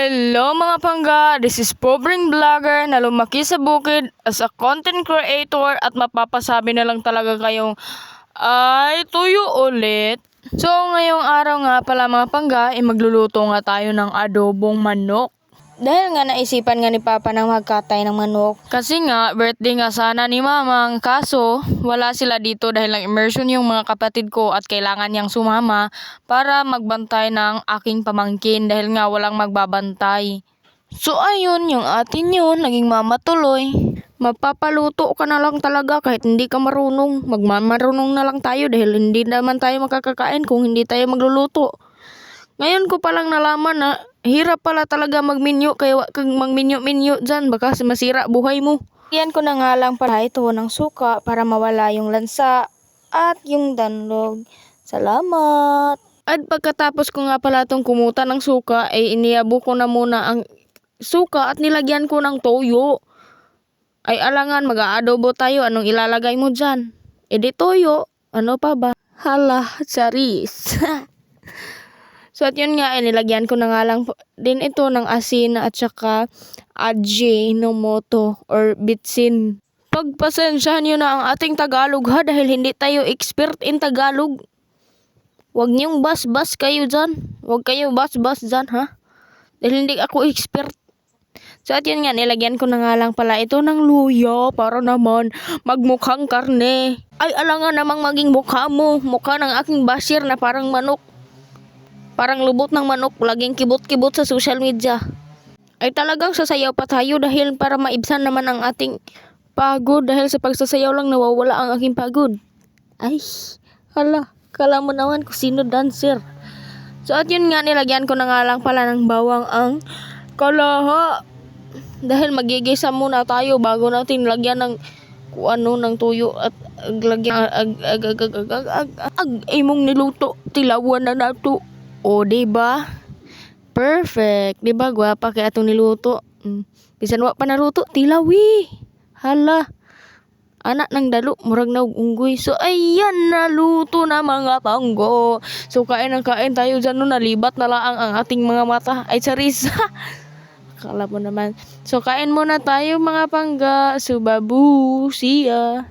Hello mga pangga, this is Pobreng Vlogger na lumaki sa bukid as a content creator at mapapasabi na lang talaga kayong ay tuyo ulit. So ngayong araw nga pala mga pangga, magluluto nga tayo ng adobong manok. Dahil nga naisipan nga ni Papa ng magkatay ng manok. Kasi nga, birthday nga sana ni Mamang. Kaso, wala sila dito dahil lang immersion yung mga kapatid ko at kailangan niyang sumama para magbantay ng aking pamangkin dahil nga walang magbabantay. So ayun, yung atin yun, naging mama tuloy. Mapapaluto ka na lang talaga kahit hindi ka marunong. Magmamarunong na lang tayo dahil hindi naman tayo makakakain kung hindi tayo magluluto. Ngayon ko palang nalaman na hirap pala talaga magminyo kaya wag kang magminyo-minyo dyan baka masira buhay mo. Yan ko na nga lang pala ito ng suka para mawala yung lansa at yung danlog. Salamat! At pagkatapos ko nga pala itong kumuta ng suka ay iniyabo ko na muna ang suka at nilagyan ko ng toyo. Ay alangan mag-aadobo tayo, anong ilalagay mo dyan? E di toyo, ano pa ba? Hala, charis! So at yun nga, nilagyan ko na nga lang din ito ng asin at saka Ajinomoto or bitsin. Pagpasensyahan nyo na ang ating Tagalog ha dahil hindi tayo expert in Tagalog. Huwag niyong bas-bas kayo dyan. Huwag kayo bas-bas dyan ha. Dahil hindi ako expert. So at yun nga, nilagyan ko na nga lang pala ito ng luya para naman magmukhang karne. Ay alangan namang maging mukha mo. Mukha ng aking basir na parang manok. Parang lubot ng manok, laging kibot-kibot sa social media. Ay talagang sasayaw pa tayo dahil para maibsan naman ang ating pagod dahil sa pagsasayaw lang nawawala ang aking pagod. Ay, hala, kala mo naman kung sino dancer. So at yun nga, nilagyan ko na nga lang pala ng bawang ang kalaha. Dahil magigisa muna tayo bago natin lagyan ng ng tuyo at lagyan imong niluto, tilawan na nato. O, diba? Perfect. Diba, gwapa kaya itong niluto. Bisan wa pa naluto, tilawi. Hala. Anak ng dalo, murag na unggoy. So, ayan, naluto na mga panggo. So, kain ng kain tayo dyan, no, nalibat na lang ang ating mga mata. Ay, charis. Akala mo naman. So, kain muna tayo mga pangga. So, babu. See ya.